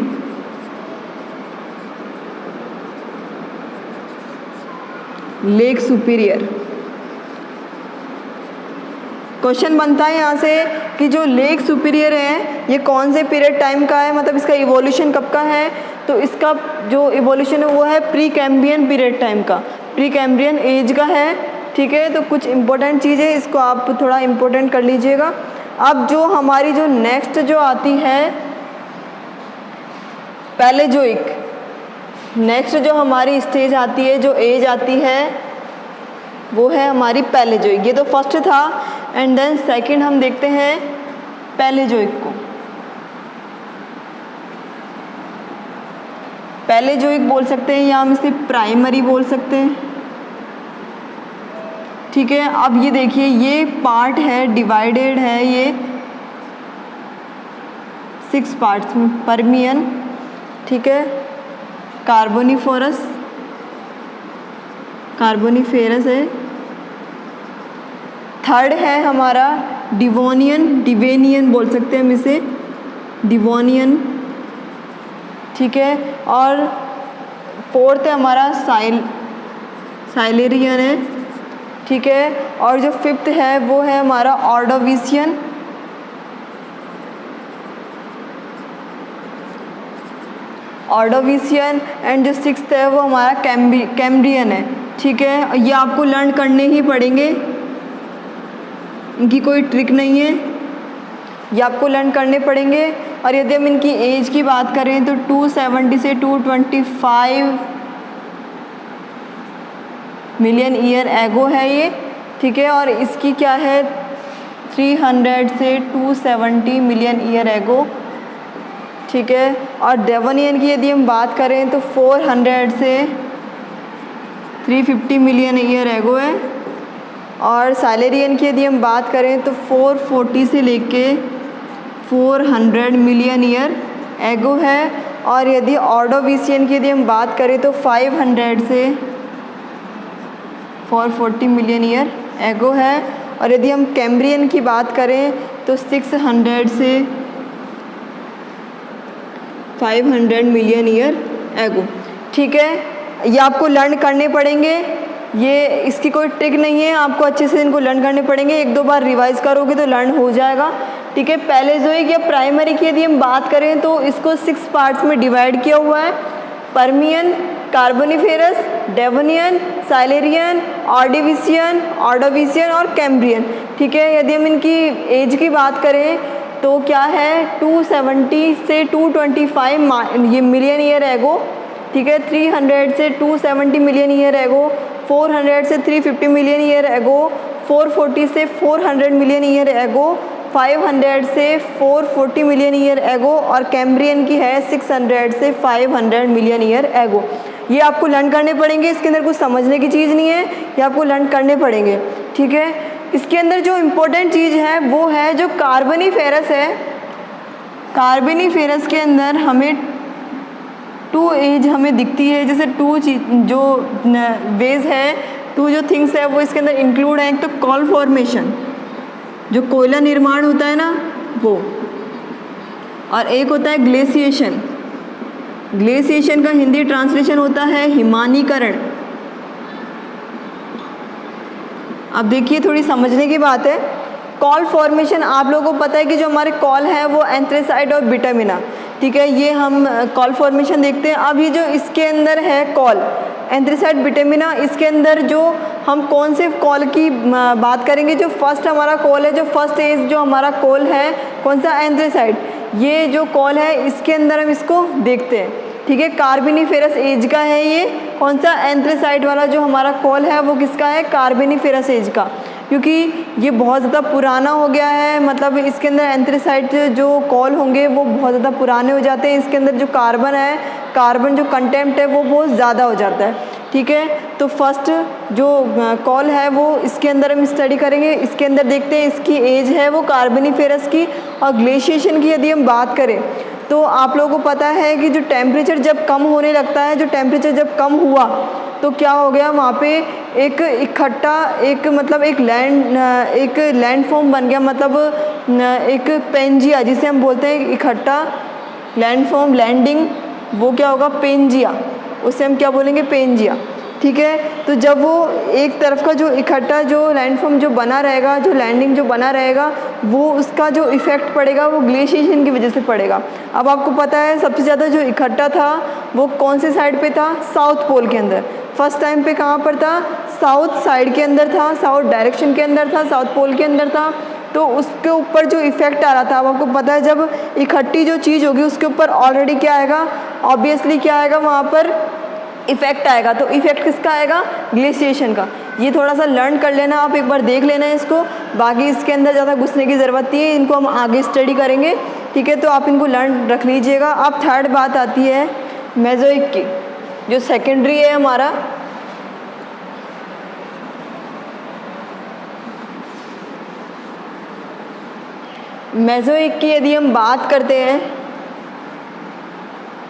lake superior, question बनता है यहाँ से कि जो लेक सुपीरियर है ये कौन से पीरियड टाइम का है, मतलब इसका इवोल्यूशन कब का है। तो इसका जो इवोल्यूशन है वो है प्री कैम्ब्रियन पीरियड टाइम का, प्री कैम्ब्रियन एज का है, ठीक है। तो कुछ इंपॉर्टेंट चीज़ है, इसको आप थोड़ा इम्पोर्टेंट कर लीजिएगा। अब जो हमारी जो नेक्स्ट जो आती है पैलेजोइक, नेक्स्ट जो हमारी स्टेज आती है, जो एज आती है, वो है हमारी पैलेजोइक। ये तो फर्स्ट था, एंड देन सेकंड हम देखते हैं पैलेजोइक को। पैलेजोइक बोल सकते हैं या हम इसे प्राइमरी बोल सकते हैं, ठीक है। अब ये देखिए, ये पार्ट है, डिवाइडेड है, ये 6 पार्ट्स में, पर्मियन, ठीक है, कार्बोनिफेरस है, थर्ड है हमारा डिवेनियन बोल सकते हैं हम इसे, डिवोनियन, ठीक है, और फोर्थ है हमारा साइलेरियन है, ठीक है, और जो फिफ्थ है वो है हमारा ऑर्डोविशियन, एंड जो सिक्स्थ है वो हमारा कैम्ब्रियन है, ठीक है। ये आपको लर्न करने ही पड़ेंगे, इनकी कोई ट्रिक नहीं है, ये आपको लर्न करने पड़ेंगे। और यदि हम इनकी एज की बात करें तो 270 से 225 मिलियन ईयर एगो है ये, ठीक है, और इसकी क्या है 300 से 270 मिलियन ईयर एगो, ठीक है। और डेवोनियन की यदि हम बात करें तो 400 से 350 मिलियन ईयर एगो है, और साइलेरियन की यदि हम बात करें तो 440 से लेके 400 मिलियन ईयर एगो है, और यदि ऑर्डोविशियन की यदि हम बात करें तो 500 से 440 मिलियन ईयर एगो है, और यदि हम कैम्ब्रियन की बात करें तो 600 से 500 मिलियन ईयर एगो, ठीक है। ये आपको लर्न करने पड़ेंगे, ये इसकी कोई ट्रिक नहीं है, आपको अच्छे से इनको लर्न करने पड़ेंगे, एक दो बार रिवाइज करोगे तो लर्न हो जाएगा, ठीक है। पैलेजोइक या प्राइमरी की यदि हम बात करें तो इसको 6 पार्ट्स में डिवाइड किया हुआ है, पर्मियन, कार्बोनिफेरस, डेवोनियन, साइलेरियन, ऑर्डोविशियन और कैम्ब्रियन, ठीक है। यदि हम इनकी एज की बात करें तो क्या है 270 से 225 ये मिलियन ईयर एगो, ठीक है, 300 से 270 मिलियन ईयर एगो, 400 से 350 मिलियन ईयर एगो, 440 से 400 मिलियन ईयर एगो, 500 से 440 मिलियन ईयर एगो, और कैम्ब्रियन की है 600 से 500 मिलियन ईयर एगो। ये आपको लर्न करने पड़ेंगे, इसके अंदर कुछ समझने की चीज़ नहीं है, ये आपको लर्न करने पड़ेंगे, ठीक है। इसके अंदर जो इम्पोर्टेंट चीज़ है वो है जो कार्बोनिफेरस है, कार्बोनिफेरस के अंदर हमें 2 एज हमें दिखती है, जैसे 2 जो वेज है, 2 जो थिंग्स है वो इसके अंदर इंक्लूड है। एक तो कॉल फॉर्मेशन, जो कोयला निर्माण होता है ना वो, और एक होता है ग्लेशिएशन। ग्लेशिएशन का हिंदी ट्रांसलेशन होता है हिमानीकरण। अब देखिए थोड़ी समझने की बात है, कॉल फॉर्मेशन आप लोगों को पता है कि जो हमारे कॉल है वो एंथ्रेसाइट और बिटामिना, ठीक है, ये हम कॉल फॉर्मेशन देखते हैं। अब ये जो इसके अंदर है कॉल, एंथ्रेसाइट, बिटामिना, इसके अंदर जो हम कौन से कॉल की बात करेंगे, जो फर्स्ट हमारा कॉल है, जो फर्स्ट एज जो हमारा कॉल है कौन सा, एंथ्रेसाइट, ये जो कॉल है इसके अंदर हम इसको देखते हैं, ठीक है। कार्बोनिफेरस एज का है ये, कौन सा, एंथ्रेसाइट वाला जो हमारा कॉल है वो किसका है, कार्बोनिफेरस एज का, क्योंकि ये बहुत ज़्यादा पुराना हो गया है, मतलब इसके अंदर एंथ्रेसाइट जो कॉल होंगे वो बहुत ज़्यादा पुराने हो जाते हैं, इसके अंदर जो कार्बन है, कार्बन जो कंटेंट है वो बहुत ज़्यादा हो जाता है, ठीक है। तो फर्स्ट जो कॉल है वो इसके अंदर हम स्टडी करेंगे, इसके अंदर देखते हैं इसकी एज है वो कार्बोनिफेरस की। और ग्लेशिएशन की यदि हम बात करें तो आप लोगों को पता है कि जो टेम्परेचर जब कम होने लगता है, जो टेम्परेचर जब कम हुआ तो क्या हो गया, वहाँ पे एक इकट्ठा एक मतलब एक लैंड फॉर्म बन गया, मतलब एक पेंजिया जिसे हम बोलते हैं इकट्ठा लैंड फॉर्म, लैंडिंग, वो क्या होगा, पेंजिया, उसे हम क्या बोलेंगे, पेंजिया, ठीक है। तो जब वो एक तरफ का जो इकट्ठा जो लैंडफॉर्म जो बना रहेगा, जो लैंडिंग जो बना रहेगा, वो उसका जो इफ़ेक्ट पड़ेगा वो ग्लेशिएशन की वजह से पड़ेगा। अब आपको पता है सबसे ज़्यादा जो इकट्ठा था वो कौन से साइड पे था, साउथ पोल के अंदर। फर्स्ट टाइम पे कहाँ पर था, साउथ साइड के अंदर था, साउथ डायरेक्शन के अंदर था, साउथ पोल के अंदर था। तो उसके ऊपर जो इफ़ेक्ट आ रहा था, अब आपको पता है जब इकट्ठी जो चीज़ होगी उसके ऊपर ऑलरेडी क्या आएगा, ऑब्वियसली क्या आएगा, वहाँ पर इफ़ेक्ट आएगा। तो इफ़ेक्ट किसका आएगा, ग्लेशिएशन का। ये थोड़ा सा लर्न कर लेना, आप एक बार देख लेना इसको, बाकी इसके अंदर ज़्यादा घुसने की ज़रूरत नहीं है, इनको हम आगे स्टडी करेंगे, ठीक है। तो आप इनको लर्न रख लीजिएगा। अब थर्ड बात आती है मेसोइक की, जो सेकेंडरी है हमारा। मेसोइक की यदि हम बात करते हैं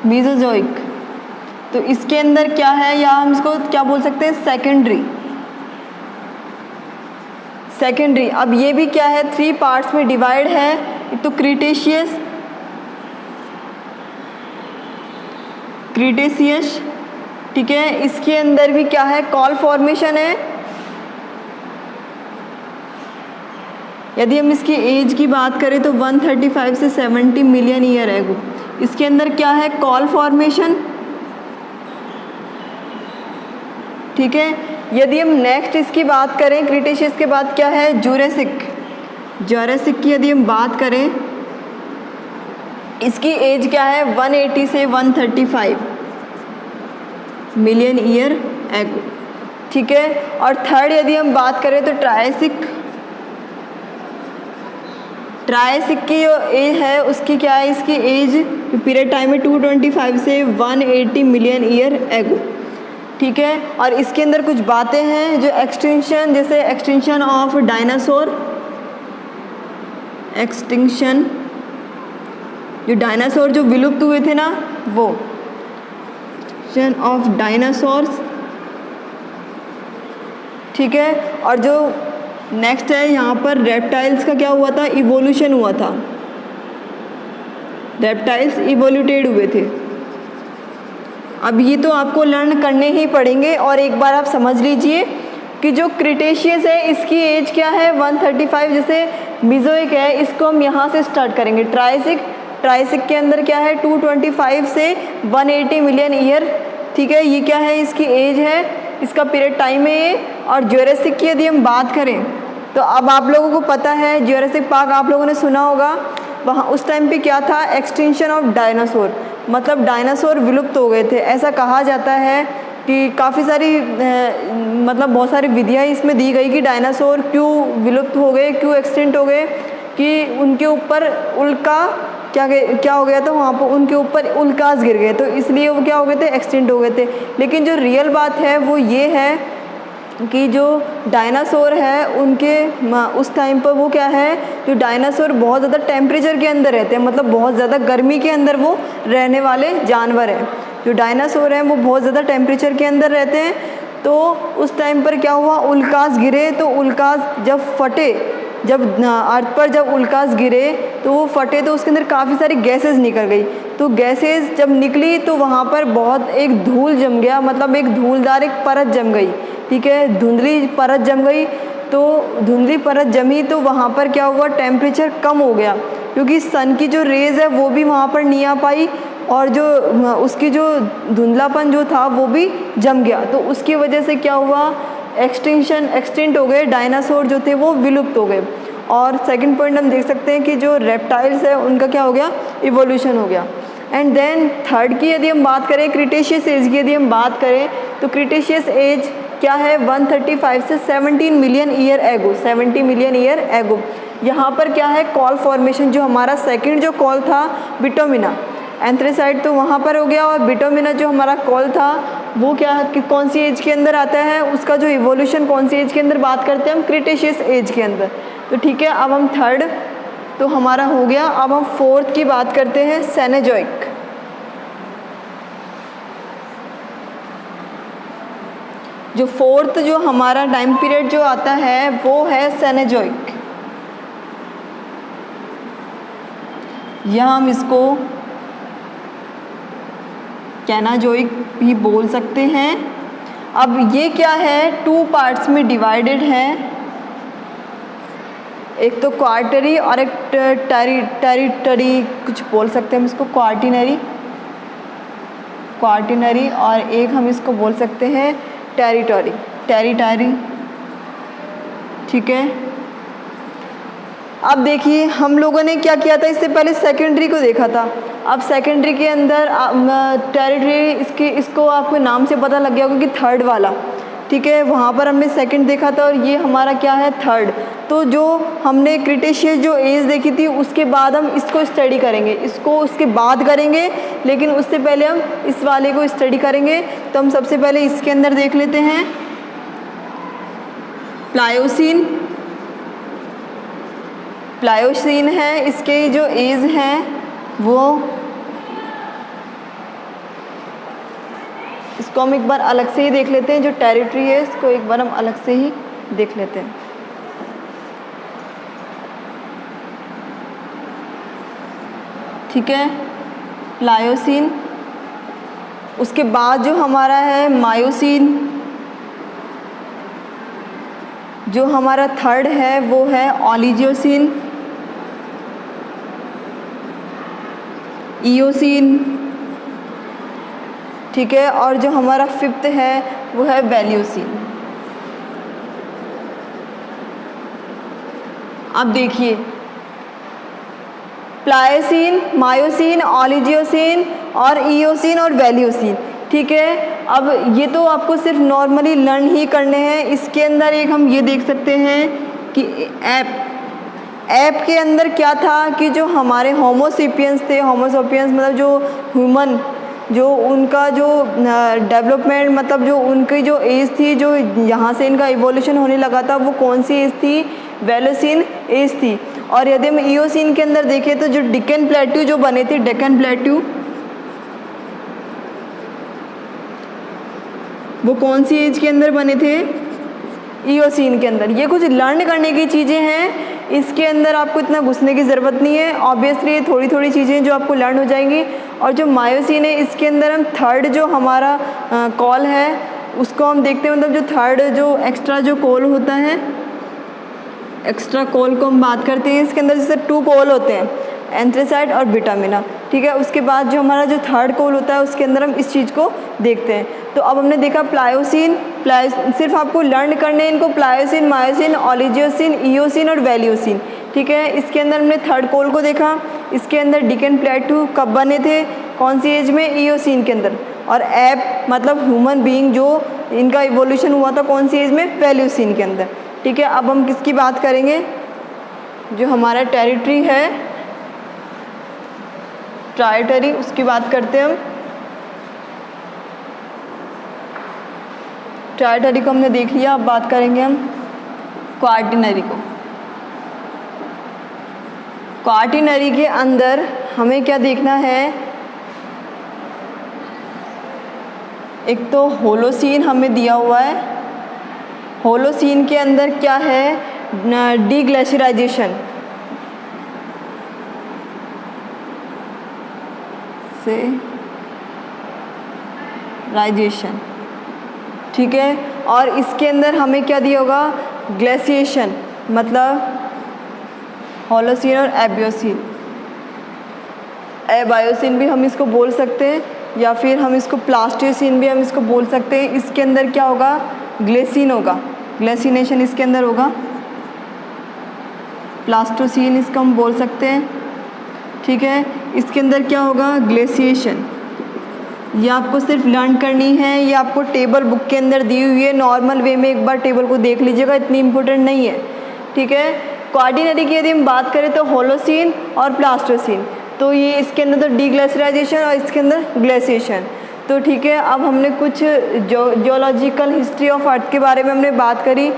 मीजोजोइक। तो इसके अंदर क्या है, या हम इसको क्या बोल सकते हैं, सेकेंडरी। सेकेंडरी। अब ये भी क्या है, 3 पार्ट्स में डिवाइड है। एक तो क्रीटेशियस, क्रीटेशियस, ठीक है। इसके अंदर भी क्या है, कॉल फॉर्मेशन है। यदि हम इसकी एज की बात करें तो 135 से 70 मिलियन ईयर एगो। इसके अंदर क्या है, कॉल फॉर्मेशन, ठीक है। यदि हम नेक्स्ट इसकी बात करें, क्रीटेशियस के बाद क्या है, जुरासिक। जुरासिक की यदि हम बात करें, इसकी एज क्या है, 180 से 135 मिलियन ईयर एगो, ठीक है। और थर्ड यदि हम बात करें तो ट्रायसिक। ट्रायसिक की जो एज है उसकी क्या है, इसकी एज पीरियड टाइम है 225 से 180 मिलियन ईयर एगो, ठीक है। और इसके अंदर कुछ बातें हैं जो एक्सटिंक्शन, जैसे एक्सटिंक्शन ऑफ डायनासोर, एक्सटिंक्शन, जो डायनासोर जो विलुप्त हुए थे ना, वो ऑफ डायनासोर्स, ठीक है। और जो नेक्स्ट है यहाँ पर रेप्टाइल्स का क्या हुआ था, इवोल्यूशन हुआ था। रेप्टाइल्स इवोल्यूटेड हुए थे। अब ये तो आपको लर्न करने ही पड़ेंगे। और एक बार आप समझ लीजिए कि जो क्रिटेशियस है इसकी एज क्या है, 135। जैसे मीजोइक है, इसको हम यहाँ से स्टार्ट करेंगे। ट्रायसिक, ट्रायसिक के अंदर क्या है, 225 से 180 मिलियन ईयर, ठीक है। ये क्या है, इसकी एज है, इसका पीरियड टाइम है ये। और जुरासिक की यदि हम बात करें तो अब आप लोगों को पता है, जुरासिक पार्क आप लोगों ने सुना होगा। वहाँ उस टाइम पे क्या था, एक्सटिंक्शन ऑफ डायनासोर, मतलब डायनासोर विलुप्त हो गए थे। ऐसा कहा जाता है कि काफ़ी सारी मतलब बहुत सारी विधियाँ इसमें दी गई कि डायनासोर क्यों विलुप्त हो गए, क्यों एक्सटिंक्ट हो गए, कि उनके ऊपर उल्का क्या हो गया था, वहाँ पर उनके ऊपर उल्कास गिर गए, तो इसलिए वो क्या हो गए थे, एक्सटिंक्ट हो गए थे। लेकिन जो रियल बात है वो ये है कि जो डायनासोर है उनके उस टाइम पर वो क्या है, जो डायनासोर बहुत ज़्यादा टेम्परेचर के अंदर रहते हैं, मतलब बहुत ज़्यादा गर्मी के अंदर वो रहने वाले जानवर हैं। जो डायनासोर हैं वो बहुत ज़्यादा टेम्परेचर के अंदर रहते हैं। तो उस टाइम पर क्या हुआ, उल्कास गिरे, तो उल्कास जब फटे, जब अर्थ पर जब उल्कास गिरे तो वो फटे, तो उसके अंदर काफ़ी सारी गैसेस निकल गई। तो गैसेस जब निकली तो वहाँ पर बहुत एक धूल जम गया, मतलब एक धूलदार एक परत जम गई, ठीक है, धुंधली परत जम गई। तो धुंधली परत जमी तो वहाँ पर क्या हुआ, टेम्परेचर कम हो गया, क्योंकि सन की जो रेज़ है वो भी वहाँ पर नहीं आ पाई, और जो उसकी जो धुंधलापन जो था वो भी जम गया। तो उसकी वजह से क्या हुआ, एक्सटिंक्ट हो गए, डायनासोर जो थे वो विलुप्त हो गए। और सेकंड पॉइंट हम देख सकते हैं कि जो रेप्टाइल्स है उनका क्या हो गया, इवोल्यूशन हो गया। एंड देन थर्ड की यदि हम बात करें, क्रिटेशियस एज की यदि हम बात करें तो क्रिटेशियस एज क्या है, 135 से 17 million year ago, 70 million year ago. यहाँ पर क्या है, कॉल फॉर्मेशन, जो हमारा सेकंड जो कॉल था बिटोमिना, एंथ्रेसाइड तो वहाँ पर हो गया, और बिटोमिना जो हमारा कॉल था वो क्या कि कौन सी एज के अंदर आता है, उसका जो इवोल्यूशन कौन सी एज के अंदर बात करते हैं हम, क्रिटेशियस एज के अंदर। तो ठीक है, अब हम थर्ड तो हमारा हो गया। अब हम फोर्थ की बात करते हैं, सेनेजोइक। जो फोर्थ जो हमारा टाइम पीरियड जो आता है वो है सेनेजोइक, या हम इसको कैनाजोइक भी बोल सकते हैं। अब ये क्या है, 2 पार्ट्स में डिवाइडेड है, एक तो क्वार्टरी और एक टेरिटरी कुछ बोल सकते हैं हम इसको, क्वार्टिनरी, और एक हम इसको बोल सकते हैं टेरिटरी, ठीक है। अब देखिए हम लोगों ने क्या किया था, इससे पहले सेकेंडरी को देखा था। अब सेकेंडरी के अंदर टेरिटरी, इसको आपको नाम से पता लग गया होगा कि थर्ड वाला, ठीक है, वहाँ पर हमने सेकंड देखा था, और ये हमारा क्या है, थर्ड। तो जो हमने क्रिटेशियस जो एज देखी थी उसके बाद हम इसको स्टडी करेंगे, इसको उसके बाद करेंगे, लेकिन उससे पहले हम इस वाले को स्टडी करेंगे। तो हम सबसे पहले इसके अंदर देख लेते हैं प्लायोसीन है, इसके जो एज हैं वो इसको हम एक बार अलग से ही देख लेते हैं, जो टेरिटरी है इसको एक बार हम अलग से ही देख लेते हैं। ठीक है, प्लायोसीन, उसके बाद जो हमारा है मायोसीन, जो हमारा थर्ड है वो है ओलिगोसीन, इओसीन, ठीक है, और जो हमारा फिफ्थ है वो है वैल्यूसीन। अब देखिए, प्लायोसीन, मायोसीन, ओलिगोसीन और इओसीन और वैल्यूसीन, ठीक है। अब ये तो आपको सिर्फ नॉर्मली लर्न ही करने हैं। इसके अंदर एक हम ये देख सकते हैं कि ऐप के अंदर क्या था कि जो हमारे होमोसेपियंस थे, होमोसेपियंस मतलब जो ह्यूमन, जो उनका जो डेवलपमेंट, मतलब जो उनकी जो एज थी, जो यहाँ से इनका इवोल्यूशन होने लगा था, वो कौन सी एज थी? वैलोसीन एज थी। और यदि हम इओसीन के अंदर देखें तो जो डेक्कन प्लेट्यू जो बने थे, डेक्कन प्लेट्यू, वो कौन सी एज के अंदर बने थे? इओसीन के अंदर। ये कुछ लर्न करने की चीज़ें हैं, इसके अंदर आपको इतना घुसने की ज़रूरत नहीं है। ऑब्वियसली ये थोड़ी थोड़ी चीज़ें जो आपको लर्न हो जाएंगी। और जो मायोसीन है, इसके अंदर हम थर्ड जो हमारा कॉल है उसको हम देखते हैं, मतलब जो थर्ड जो एक्स्ट्रा जो कॉल होता है, एक्स्ट्रा कॉल को हम बात करते हैं। इसके अंदर जैसे 2 कॉल होते हैं, एंथ्रेसाइड और विटामिना, ठीक है। उसके बाद जो हमारा जो थर्ड कॉल होता है उसके अंदर हम इस चीज़ को देखते हैं। तो अब हमने देखा प्लायोसीन, सिर्फ आपको लर्न करने हैं इनको, प्लायोसीन, मायोसीन, ओलिगोसीन, इओसीन और वैल्यूसीन, ठीक है। इसके अंदर हमने थर्ड कॉल को देखा। इसके अंदर डेक्कन प्लेट्यू कब बने थे, कौन सी एज में? इओसीन के अंदर। और ऐप मतलब ह्यूमन बीइंग जो इनका इवोल्यूशन हुआ था कौन सी एज में? वैल्यूसीन के अंदर, ठीक है। अब हम किसकी बात करेंगे? जो हमारा टेरिटरी है, ट्राइटरी, उसकी बात करते हैं हम। ट्राइटरी को हमने देख लिया, अब बात करेंगे हम क्वार्टिनरी को। क्वार्टिनरी के अंदर हमें क्या देखना है? एक तो होलोसीन हमें दिया हुआ है। होलोसीन के अंदर क्या है? डीग्लेशियराइजेशन से राइजेशन, ठीक है। और इसके अंदर हमें क्या दिया होगा? ग्लेशिएशन, मतलब होलोसीन और एबियोसीन, एबायोसीन भी हम इसको बोल सकते हैं, या फिर हम इसको प्लास्टोसीन भी हम इसको बोल सकते हैं। इसके अंदर क्या होगा? ग्लेसिन होगा, ग्लेसिनेशन इसके अंदर होगा। प्लास्टोसीन इसको हम बोल सकते हैं, ठीक है। इसके अंदर क्या होगा? ग्लेसिएशन। ये आपको सिर्फ लर्न करनी है, ये आपको टेबल बुक के अंदर दी हुई है। नॉर्मल वे में एक बार टेबल को देख लीजिएगा, इतनी इंपॉर्टेंट नहीं है, ठीक है। क्वार्टिनरी की यदि हम बात करें तो होलोसीन और प्लास्टोसीन, तो ये इसके अंदर तो डीग्लेशियराइजेशन और इसके अंदर ग्लेसिएशन, तो ठीक है। अब हमने कुछ जियोलॉजिकल हिस्ट्री ऑफ अर्थ के बारे में हमने बात करी,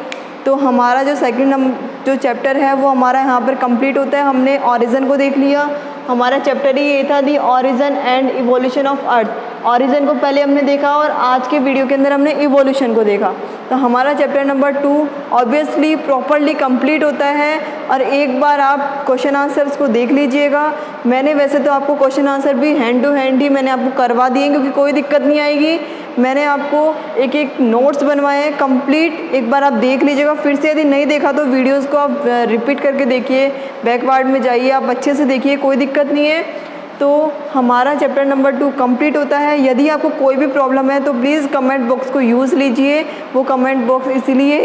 तो हमारा जो सेकंड जो चैप्टर है वो हमारा यहाँ पर कंप्लीट होता है। हमने ऑरिजिन को देख लिया, हमारा चैप्टर ही ये था, the origin and evolution of Earth. Origin को पहले हमने देखा और आज के वीडियो के अंदर हमने इवोल्यूशन को देखा। तो हमारा chapter number 2 obviously properly complete होता है। और एक बार आप क्वेश्चन आंसर्स को देख लीजिएगा। मैंने वैसे तो आपको क्वेश्चन आंसर भी हैंड टू हैंड ही मैंने आपको करवा दिए, क्योंकि कोई दिक्कत नहीं आएगी। मैंने आपको एक एक नोट्स बनवाए हैं कंप्लीट, एक बार आप देख लीजिएगा। फिर से यदि नहीं देखा तो वीडियोस को आप रिपीट करके देखिए, बैकवर्ड में जाइए, आप अच्छे से देखिए, कोई दिक्कत नहीं है। तो हमारा चैप्टर नंबर 2 कंप्लीट होता है। यदि आपको कोई भी प्रॉब्लम है तो प्लीज़ कमेंट बॉक्स को यूज़ लीजिए। वो कमेंट बॉक्स इसीलिए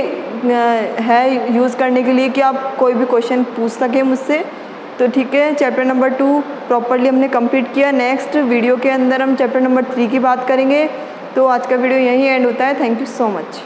है यूज़ करने के लिए कि आप कोई भी क्वेश्चन पूछ सकें मुझसे। तो ठीक है, चैप्टर नंबर 2 प्रॉपरली हमने कंप्लीट किया। नेक्स्ट वीडियो के अंदर हम चैप्टर नंबर 3 की बात करेंगे। तो आज का वीडियो यहीं एंड होता है। Thank you so much.